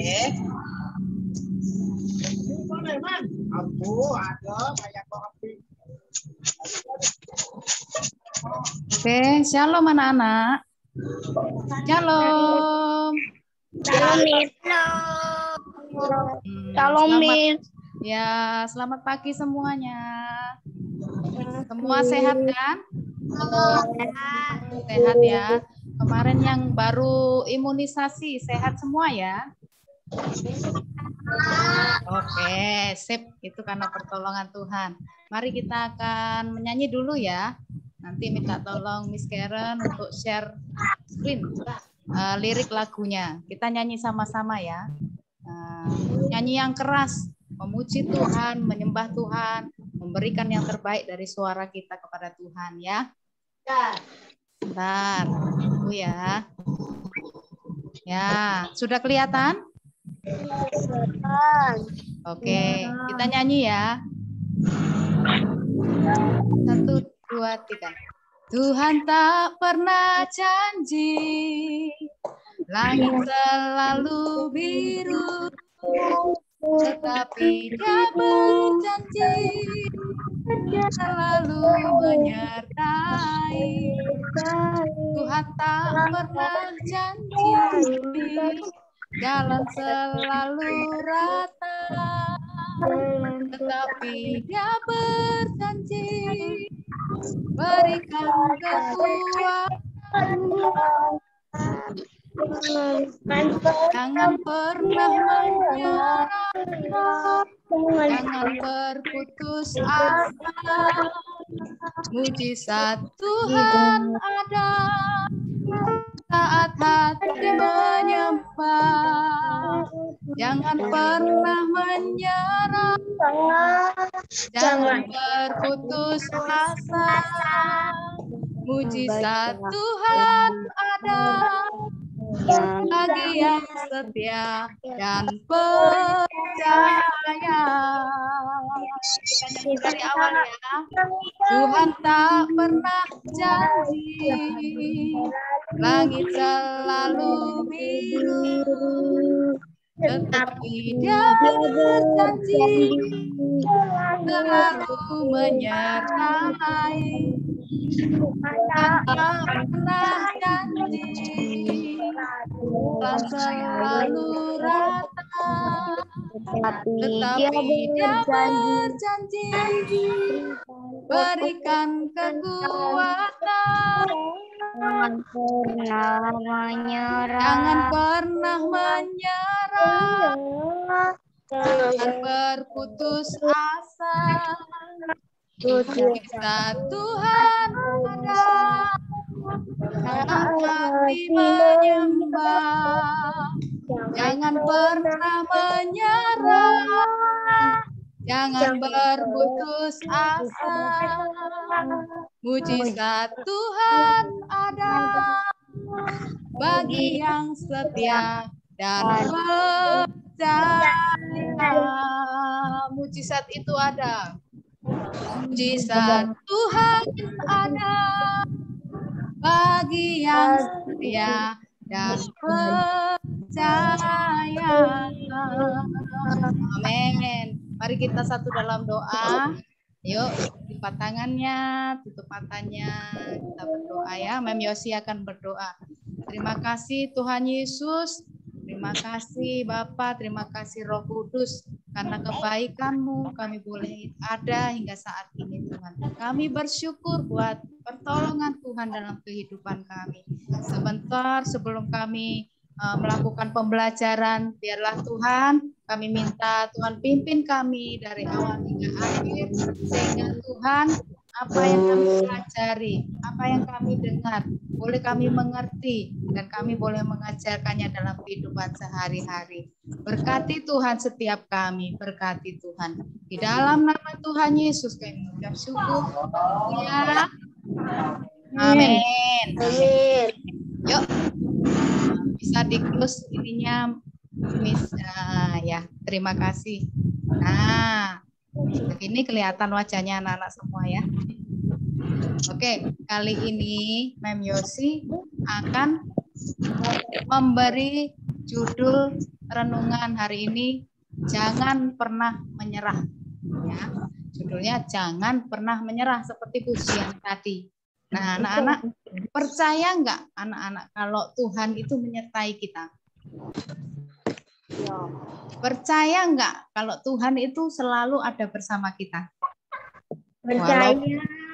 Oke, shalom anak-anak. Shalom. Shalom, Miss. Ya, selamat pagi semuanya. Semua sehat kan? Sehat ya. Kemarin yang baru imunisasi sehat semua ya? Oke, sip. Itu karena pertolongan Tuhan. Mari kita akan menyanyi dulu ya. Nanti minta tolong Miss Karen untuk share screen lirik lagunya. Kita nyanyi sama-sama ya. Nyanyi yang keras, memuji Tuhan, menyembah Tuhan, memberikan yang terbaik dari suara kita kepada Tuhan ya. Bentar, tunggu ya. Ya, sudah kelihatan? Oke, kita nyanyi ya. 1, 2, 3. Tuhan tak pernah janji, langit selalu biru, tetapi Dia berjanji selalu menyertai. Tuhan tak pernah janji, jalan selalu rata, tetapi Dia berjanji berikan kekuatan. Jangan pernah menyerah, jangan berputus asa. Mujizat Tuhan ada saat hati menyembah. Jangan pernah menyerah, jangan berputus asa. Mujizat Tuhan ada bagi yang setia dan percaya. Kita nyanyi dari awal ya. Tuhan tak pernah janji, langit selalu biru, tetapi Dia berjanji selalu menyertai. Tuhan tak pernah janji, jalan selalu rata, tetapi Dia berjanji berikan kekuatan. Jangan pernah menyerah, Jangan pernah menyerah, jangan berputus asa. Mujizat Tuhan ada dalam hati menyembah. Jangan pernah menyerah, jangan berputus asa. Mujizat Tuhan ada bagi yang setia dan percaya. Mujizat itu ada. Mujizat Tuhan ada bagi yang setia dan percaya. Amin. Mari kita satu dalam doa. Yuk, lipat tangannya, tutup matanya, kita berdoa ya. Mem Yosi akan berdoa. Terima kasih Tuhan Yesus, terima kasih Bapa, terima kasih Roh Kudus. Karena kebaikan-Mu kami boleh ada hingga saat ini Tuhan. Kami bersyukur buat pertolongan Tuhan dalam kehidupan kami. Sebentar sebelum kami melakukan pembelajaran, biarlah Tuhan kami minta Tuhan pimpin kami dari awal hingga akhir, sehingga Tuhan apa yang kami pelajari, apa yang kami dengar, boleh kami mengerti dan kami boleh mengajarkannya dalam kehidupan sehari-hari. Berkati Tuhan setiap kami, berkati Tuhan. Di dalam nama Tuhan Yesus kami mengucap syukur. Ya. Amin. Amin. Yuk. Bisa di-close ininya, Miss. Ya, terima kasih. Nah, ini kelihatan wajahnya anak-anak semua ya. Oke, kali ini Mem Yosi akan memberi Judul renungan hari ini, jangan pernah menyerah. Ya, judulnya jangan pernah menyerah seperti pujian tadi. Nah, anak-anak percaya nggak anak-anak kalau Tuhan itu menyertai kita? Percaya nggak kalau Tuhan itu selalu ada bersama kita?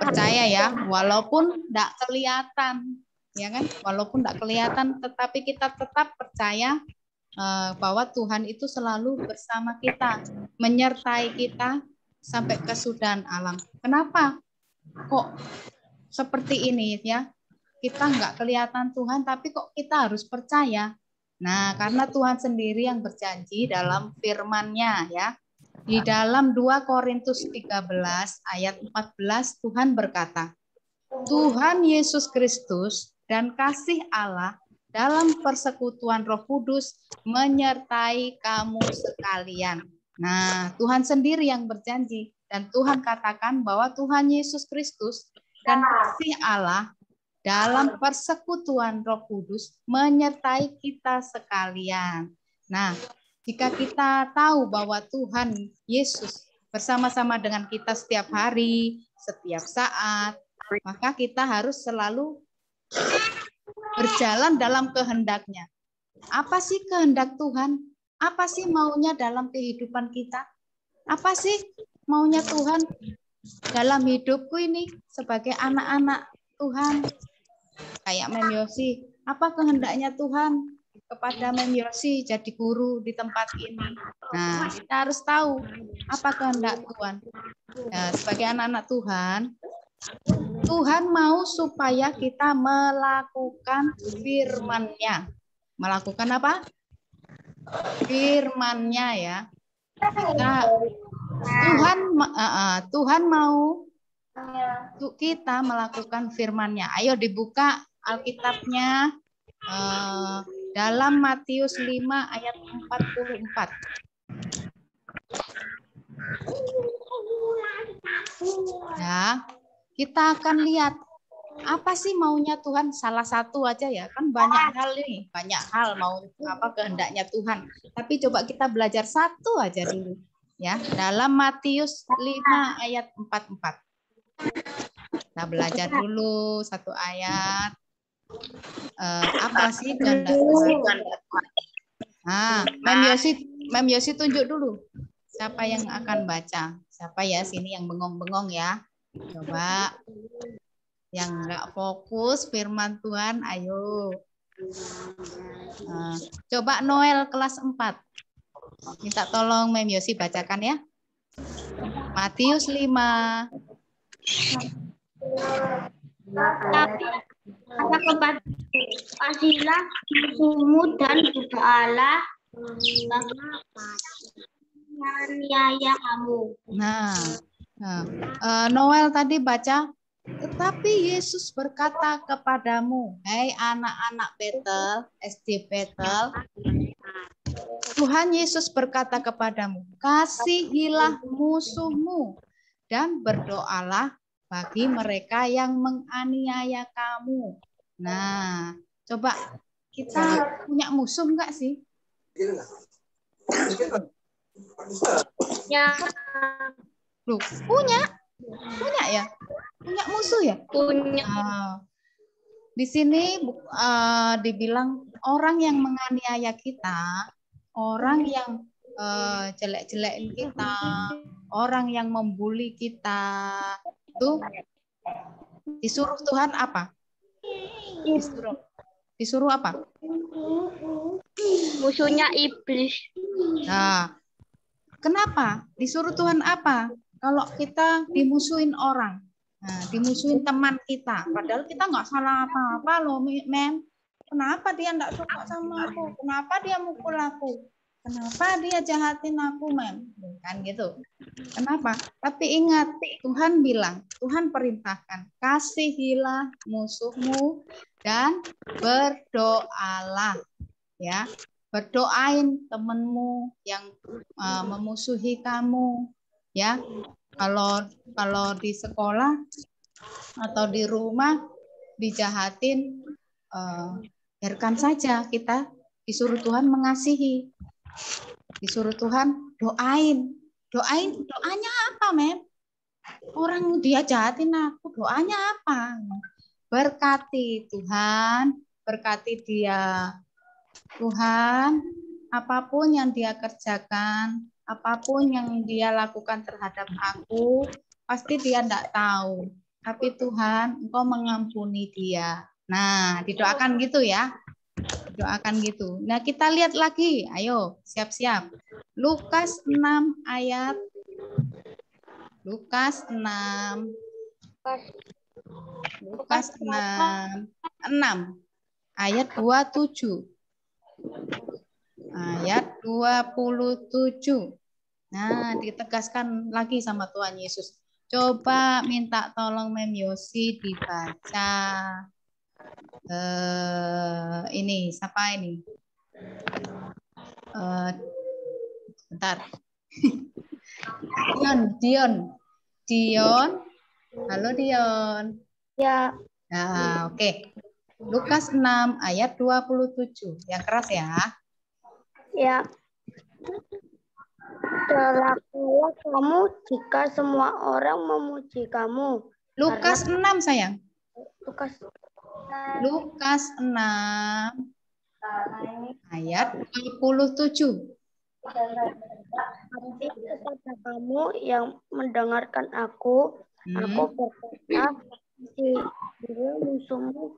Percaya ya, walaupun nggak kelihatan, ya kan? Walaupun nggak kelihatan, tetapi kita tetap percaya bahwa Tuhan itu selalu bersama kita, menyertai kita sampai kesudahan alam. Kenapa kok seperti ini ya? Kita nggak kelihatan Tuhan, tapi kok kita harus percaya? Nah, karena Tuhan sendiri yang berjanji dalam firman-Nya ya. Di dalam 2 Korintus 13 ayat 14 Tuhan berkata, Tuhan Yesus Kristus dan kasih Allah dalam persekutuan Roh Kudus menyertai kamu sekalian. Nah, Tuhan sendiri yang berjanji dan Tuhan katakan bahwa Tuhan Yesus Kristus dan kasih Allah dalam persekutuan Roh Kudus menyertai kita sekalian. Nah, jika kita tahu bahwa Tuhan Yesus bersama-sama dengan kita setiap hari, setiap saat, maka kita harus selalu berjalan dalam kehendak-Nya. Apa sih kehendak Tuhan? Apa sih maunya dalam kehidupan kita? Apa sih maunya Tuhan dalam hidupku ini sebagai anak-anak Tuhan? Kayak Mem Yosi, apa kehendaknya Tuhan kepada Mem Yosi jadi guru di tempat ini? Nah, kita harus tahu apa kehendak Tuhan. Nah, sebagai anak-anak Tuhan, Tuhan mau supaya kita melakukan firman-Nya. Melakukan apa? Firman-Nya ya. Tuhan mau kita melakukan firman-Nya. Ayo dibuka Alkitabnya dalam Matius 5 ayat 44. Ya, kita akan lihat apa sih maunya Tuhan, salah satu aja ya, kan banyak hal ini, banyak hal mau apa kehendaknya Tuhan. Tapi coba kita belajar satu aja dulu ya, dalam Matius 5 ayat 44. Kita belajar dulu satu ayat. Apa sih kehendak Tuhan? Nah, Mem Yosi tunjuk dulu. Siapa yang akan baca? Siapa ya sini yang bengong-bengong ya? Coba. Yang enggak fokus firman Tuhan, ayo. Coba Noel kelas 4. Minta tolong Mem Yosi bacakan ya. Matius 5. Tapi kata kepada kasihlah musuhmu dan berdoalah menganiaya kamu. Nah, Noel tadi baca, tetapi Yesus berkata kepadamu, hai anak-anak Betel, SD Betel, Tuhan Yesus berkata kepadamu, kasihilah musuhmu dan berdoalah bagi mereka yang menganiaya kamu. Nah, coba kita punya musuh enggak sih? Ya. Loh, punya ya? Punya musuh ya? Punya. Di sini dibilang orang yang menganiaya kita, orang yang jelek-jelekin kita, orang yang membuli kita, itu disuruh Tuhan apa? Disuruh apa? Musuhnya iblis. Nah, kenapa? Disuruh Tuhan apa? Kalau kita dimusuhin orang, nah, dimusuhin teman kita, padahal kita nggak salah apa-apa loh, Mem. Kenapa dia nggak suka sama aku? Kenapa dia mukul aku? Kenapa dia jahatin aku, Mem? Kan gitu. Kenapa? Tapi ingat, Tuhan bilang, Tuhan perintahkan, kasihilah musuhmu dan berdoalah. Ya, berdoain temanmu yang memusuhi kamu. Ya, kalau di sekolah atau di rumah dijahatin, biarkan saja kita disuruh Tuhan mengasihi. Disuruh Tuhan doain. Doanya apa, Mem? Orang dia jahatin aku, doanya apa? Berkati Tuhan, berkati dia. Tuhan, apapun yang dia kerjakan, apapun yang dia lakukan terhadap aku, pasti dia tidak tahu. Tapi Tuhan, Engkau mengampuni dia. Nah, didoakan gitu ya. Doakan gitu. Nah, kita lihat lagi. Ayo, siap-siap. Lukas 6 ayat Lukas 6 ayat 27. Ayat 27. Nah, ditegaskan lagi sama Tuhan Yesus. Coba minta tolong Mem Yosi dibaca. Ini siapa ini? Bentar. Dion. Halo Dion. Ya. Nah, oke. Lukas 6 ayat 27. Yang keras ya. Ya. Celakalah kamu jika semua orang memuji kamu. Lukas 6 sayang. Lukas 6 ayat 27. Tapi kepada kamu yang mendengarkan aku berkata, jika musuhmu,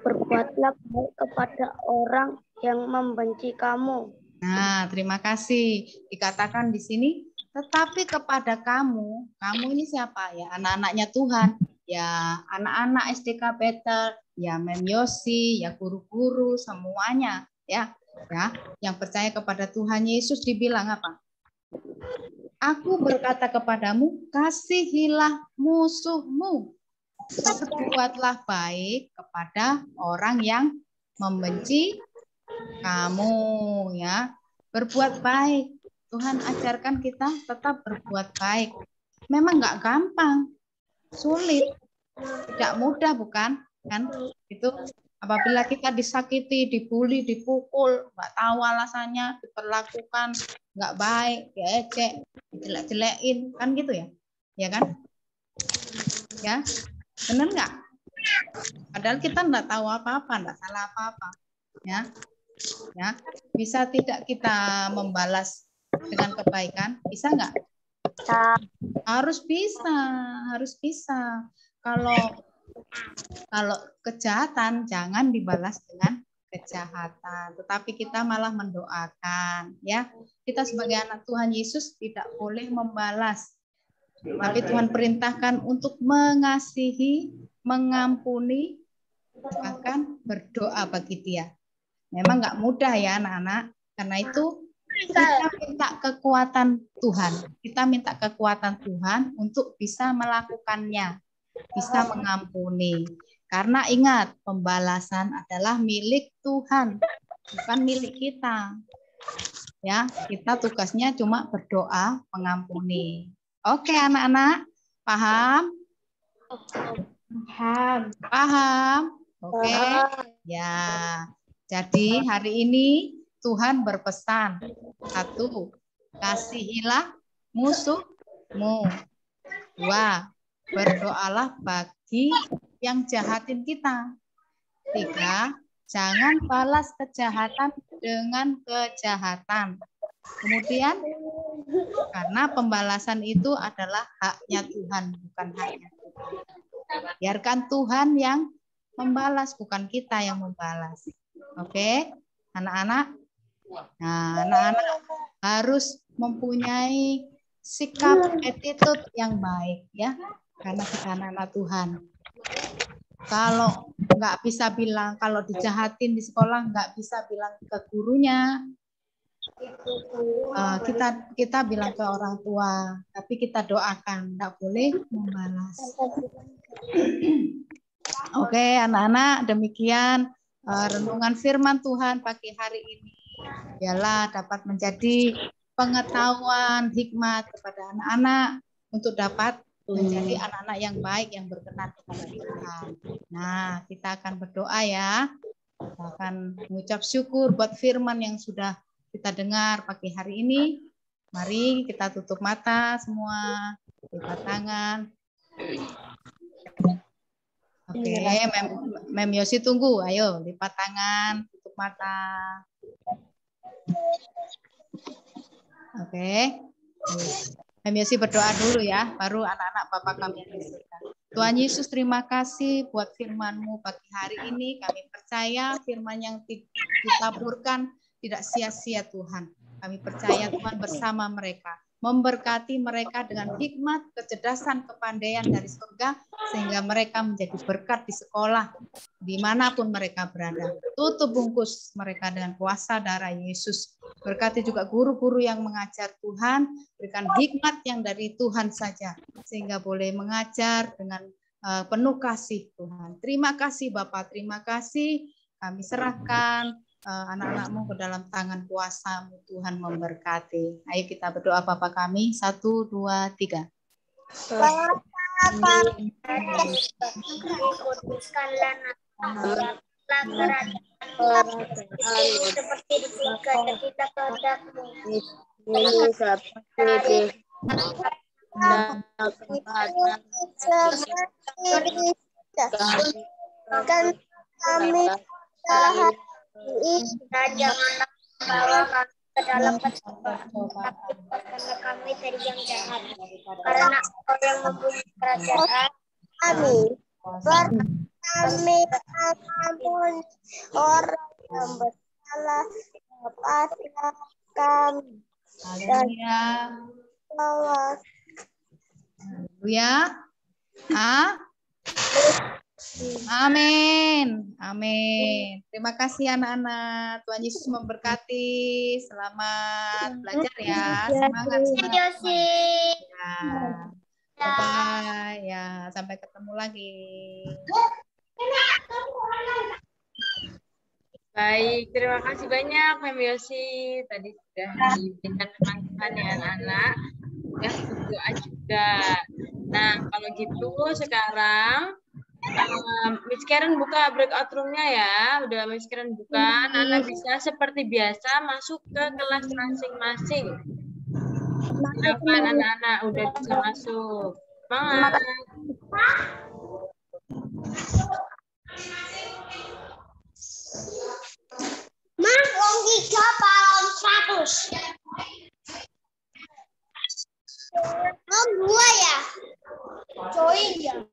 berbuatlah baik kepada orang yang membenci kamu. Nah, terima kasih. Dikatakan di sini, tetapi kepada kamu ini siapa ya? Anak-anaknya Tuhan, ya anak-anak SDK Betel, ya Mem Yosi, ya guru-guru semuanya, ya yang percaya kepada Tuhan Yesus dibilang apa? Aku berkata kepadamu, kasihilah musuhmu, berbuatlah baik kepada orang yang membenci kamu, ya. Berbuat baik. Tuhan ajarkan kita tetap berbuat baik. Memang nggak gampang, sulit, tidak mudah, bukan? Kan? Itu apabila kita disakiti, dibully, dipukul, nggak tahu alasannya, diperlakukan nggak baik, diejek, dijelek-jelekin, kan gitu ya? Ya kan? Ya, benar nggak? Padahal kita nggak tahu apa-apa, nggak salah apa-apa, ya. Ya, bisa tidak kita membalas dengan kebaikan? Bisa nggak? Harus bisa. Kalau kejahatan jangan dibalas dengan kejahatan, tetapi kita malah mendoakan, ya. Kita sebagai anak Tuhan Yesus tidak boleh membalas, tapi Tuhan perintahkan untuk mengasihi, mengampuni, bahkan berdoa bagi dia. Memang nggak mudah ya anak-anak, karena itu kita minta kekuatan Tuhan. Kita minta kekuatan Tuhan untuk bisa melakukannya, bisa mengampuni. Karena ingat, pembalasan adalah milik Tuhan, bukan milik kita. Ya, kita tugasnya cuma berdoa, mengampuni. Oke, anak-anak, paham? Paham? Oke. Ya. Jadi hari ini Tuhan berpesan, 1, kasihilah musuhmu. 2, berdoalah bagi yang jahatin kita. 3, jangan balas kejahatan dengan kejahatan. Kemudian, karena pembalasan itu adalah haknya Tuhan, bukan haknya kita. Biarkan Tuhan yang membalas, bukan kita yang membalas. Oke, anak-anak. Nah, anak-anak harus mempunyai sikap attitude yang baik, ya, karena kita anak-anak Tuhan. Kalau nggak bisa bilang, kalau dijahatin di sekolah nggak bisa bilang ke gurunya, kita bilang ke orang tua, tapi kita doakan, nggak boleh membalas. Oke, anak-anak, demikian renungan firman Tuhan pagi hari ini. Biarlah dapat menjadi pengetahuan hikmat kepada anak-anak untuk dapat menjadi anak-anak yang baik, yang berkenan kepada Tuhan. Nah, kita akan berdoa ya. Kita akan mengucap syukur buat firman yang sudah kita dengar pagi hari ini. Mari kita tutup mata semua, lipat tangan. Oke, Mem Yosi tunggu. Ayo, lipat tangan, tutup mata. Oke. Mem Yosi berdoa dulu ya, baru anak-anak Bapak kami yang di surga. Tuhan Yesus, terima kasih buat firman-Mu pagi hari ini. Kami percaya firman yang ditaburkan tidak sia-sia Tuhan. Kami percaya Tuhan bersama mereka. Memberkati mereka dengan hikmat, kecerdasan, kepandaian dari surga, sehingga mereka menjadi berkat di sekolah, dimanapun mereka berada. Tutup bungkus mereka dengan kuasa darah Yesus. Berkati juga guru-guru yang mengajar Tuhan, berikan hikmat yang dari Tuhan saja, sehingga boleh mengajar dengan penuh kasih Tuhan. Terima kasih Bapak, terima kasih. Kami serahkan anak-anak-Mu ke dalam tangan kuasa-Mu, Tuhan memberkati. Ayo kita berdoa Bapak kami. 1, 2, 3. Seperti di surga kita kehendak-Mu. Kami dan janganlah membawa kami ke dalam pencobaan, karena kami dari yang jahat, karena Engkau yang mempunyai kerajaan. Amin. Kami ampun orang yang bersalah kepada kami. Haleluya. Haleluya. Amin. Amin. Terima kasih anak-anak. Tuhan Yesus memberkati. Selamat belajar ya. Semangat. Ya. Bye-bye. Ya, sampai ketemu lagi. Baik, terima kasih banyak Mem Yosi. Tadi sudah diberikan teman-teman ya anak-anak. Ya, berdoa juga. Nah, kalau gitu sekarang Miss Karen buka breakout room-nya ya. Udah Miss Karen buka. Anak bisa seperti biasa masuk ke kelas masing-masing. Silakan anak-anak udah bisa masuk. Semangat. Mas, om 3 palon 100. Om 2 ya? Join ya?